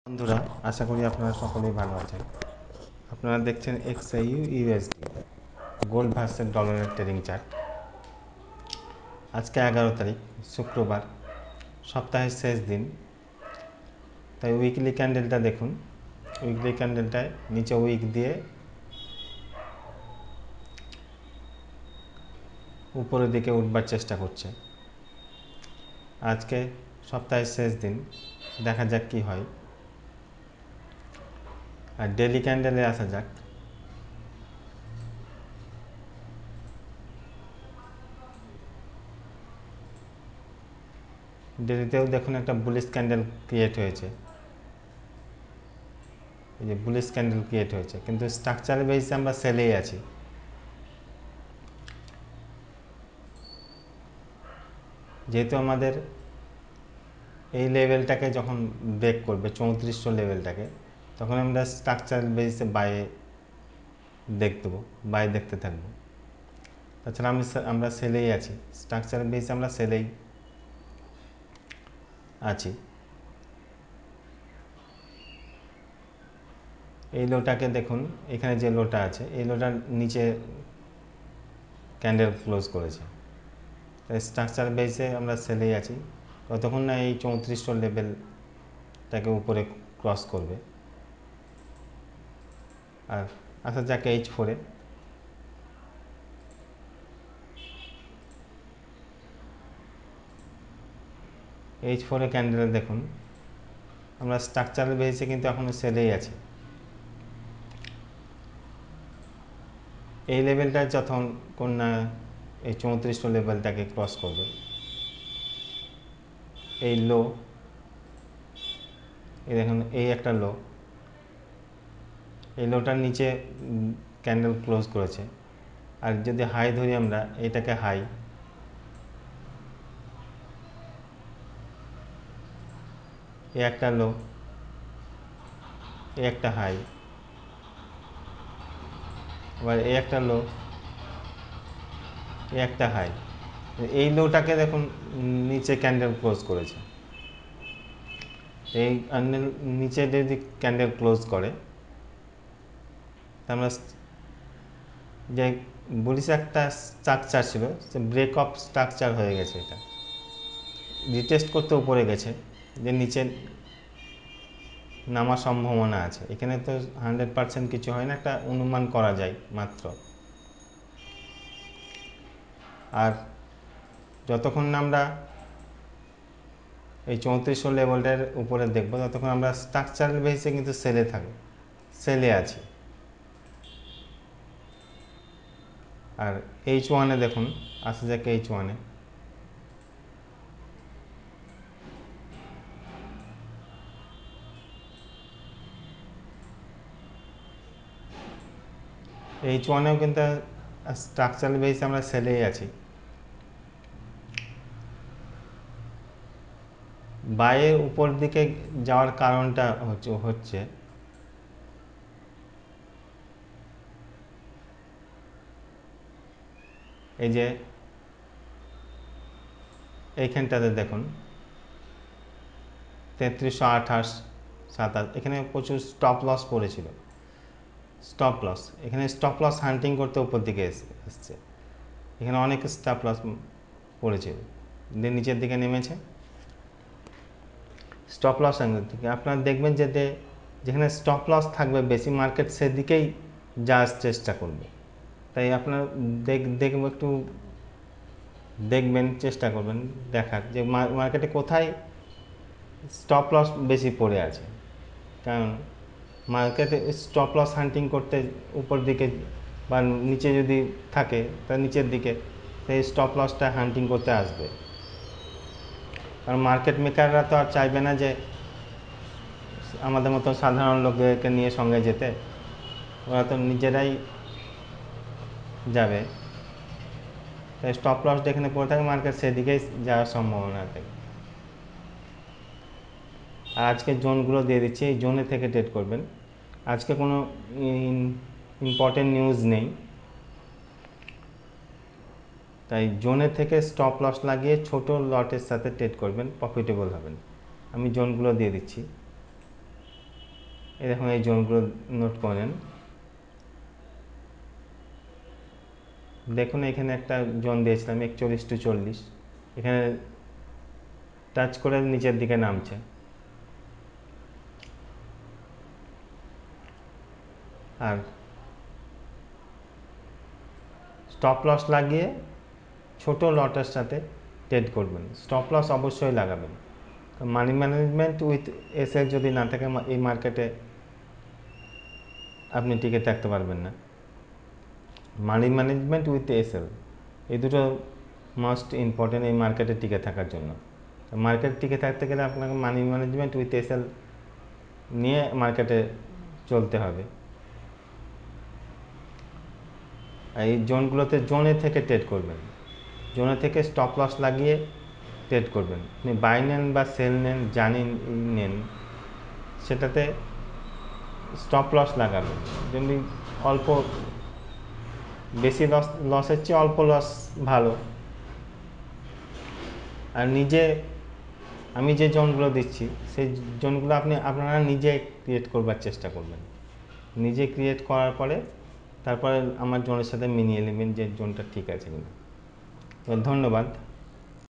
বন্ধুরা, আশা করি আপনারা সকলেই ভালো আছেন। আপনারা দেখছেন XAU USD গোল্ড ভার্সেস ডলারের ট্রেডিং চার্ট। আজকে 11 তারিখ শুক্রবার, সপ্তাহের শেষ দিন। তাই উইকলি ক্যান্ডেলটা দেখুন। উইকলি ক্যান্ডেলটায় নিচে উইক দিয়ে উপরের দিকে উঠবার চেষ্টা করছে। আজকে সপ্তাহের শেষ দিন, দেখা যাক কি হয়। আর ডেলি ক্যান্ডেলে আসা যাক। ডেলিতেও দেখুন একটা বুলিশ ক্যান্ডেল ক্রিয়েট হয়েছে। এই যে বুলিশ ক্যান্ডেল ক্রিয়েট হয়েছে, কিন্তু স্ট্রাকচার বেসে আমরা সেলেই আছি। যেহেতু আমাদের এই লেভেলটাকে যখন ব্রেক করবে 3400 লেভেলটাকে, তখন আমরা স্ট্রাকচার বেসে বাইয়ে দেখতে থাকবো। তাছাড়া আমরা সেলেই আছি, স্ট্রাকচার বেসে আমরা সেলেই আছি। এই লোটাকে দেখুন, এখানে যে লোটা আছে এই লোটার নিচে ক্যান্ডেল ক্লোজ করেছে। তাই স্ট্রাকচার বেসে আমরা সেলেই আছি ততক্ষণ না এই 3400 লেভেলটাকে উপরে ক্রস করবে। আর আসা যাক H4-এ। H4-এ ক্যান্ডেলে দেখুন আমরা স্ট্রাকচারাল বেসে কিন্তু এখনো সেলেই আছি। এই লেভেলটা যতক্ষণ না এই 3400 লেভেলটাকে ক্রস করবে, এই লো, এই দেখুন এই একটা লো, এই লোটার নিচে ক্যান্ডেল ক্লোজ করেছে। আর যদি হাই ধরি আমরা, এটাকে হাই, এই একটা লো, এই একটা হাই, আবার এই একটা লো, এই একটা হাই। এই লোটাকে দেখুন নিচে ক্যান্ডেল ক্লোজ করেছে। এই নিচে যদি ক্যান্ডেল ক্লোজ করে, আমরা যে বুলিশ একটা স্ট্রাকচার ছিল সে ব্রেক অফ স্ট্রাকচার হয়ে গেছে। এটা রিটেস্ট করতে উপরে গেছে, যে নিচে নামার সম্ভাবনা আছে। এখানে তো 100% কিছু হয় না, একটা অনুমান করা যায় মাত্র। আর যতক্ষণ না আমরা এই 3400 লেভেলটার উপরে দেখবো, ততক্ষণ আমরা স্ট্রাকচারাল বেসে কিন্তু সেলে আছি। আর H1-এ দেখুন, আসা যাক H1-এ। H1-এও কিন্তু স্ট্রাকচারাল বেসে আমরা সেলেই আছি। বাইয়ের উপর দিকে যাওয়ার কারণটা হচ্ছে এই যে এইখানটাতে দেখুন 3328, 27, এখানে প্রচুর স্টপ লস পড়েছিল। এখানে স্টপ লস হান্টিং করতে উপর দিকে এসছে। এখানে অনেক স্টপ লস পড়েছিল, দিয়ে নিচের দিকে নেমেছে। স্টপ লস থেকে আপনারা দেখবেন যেখানে স্টপ লস থাকবে বেশি, মার্কেট সেদিকেই যাওয়ার চেষ্টা করবে। তাই আপনারা একটু দেখবেন, চেষ্টা করবেন দেখার যে মার্কেটে কোথায় স্টপ লস বেশি পড়ে আছে। কারণ মার্কেটে স্টপ লস হান্টিং করতে উপর দিকে বা নিচে যদি থাকে, তার নিচের দিকে সেই স্টপ লসটা হান্টিং করতে আসবে। কারণ মার্কেট মেকাররা তো আর চাইবে না যে আমাদের মতো সাধারণ লোকদেরকে নিয়ে সঙ্গে যেতে। ওরা তো নিজেরাই যাবে। তাই স্টপ লস যেখানে পড়ে থাকে, মার্কেট সেদিকেই যাওয়ার সম্ভাবনা থাকে। আর আজকে জোনগুলো দিয়ে দিচ্ছি, এই জোনে থেকে ট্রেড করবেন। আজকে কোনো ইম্পর্টেন্ট নিউজ নেই, তাই জোনে থেকে স্টপ লস লাগিয়ে ছোট লটের সাথে ট্রেড করবেন, প্রফিটেবল হবেন। আমি জোনগুলো দিয়ে দিচ্ছি। এই দেখুন এই জোনগুলো নোট করেন। দেখুন এখানে একটা জোন দিয়েছিলাম 41 to 40, এখানে টাচ করে নিচের দিকে নামছে। আর স্টপ লস লাগিয়ে ছোট লটের সাথে ট্রেড করবেন। স্টপ লস অবশ্যই লাগাবেন। মানি ম্যানেজমেন্ট উইথ এসএল যদি না থাকে এই মার্কেটে আপনি টিকে থাকতে পারবেন না। মানি ম্যানেজমেন্ট উইথ এসএল এই দুটো মোস্ট ইম্পর্টেন্ট এই মার্কেটে টিকে থাকার জন্য। মার্কেট টিকে থাকতে গেলে আপনাকে মানি ম্যানেজমেন্ট উইথ এসএল নিয়ে মার্কেটে চলতে হবে। এই জোনগুলোতে জোনে থেকে ট্রেড করবেন, জোনে থেকে স্টপ লস লাগিয়ে ট্রেড করবেন। আপনি বাই নেন বা সেল নেন, জানি নেন, সেটাতে স্টপ লস লাগাবেন। যদি অল্প, বেশি লসের চেয়ে অল্প লস ভালো। আর আমি যে জোনগুলো দিচ্ছি সেই জোনগুলো আপনারা নিজে ক্রিয়েট করবার চেষ্টা করবেন। নিজে ক্রিয়েট করার পরে তারপরে আমার জোনের সাথে মিলিয়ে নেবেন যে জোনটা ঠিক আছে কিনা। ধন্যবাদ।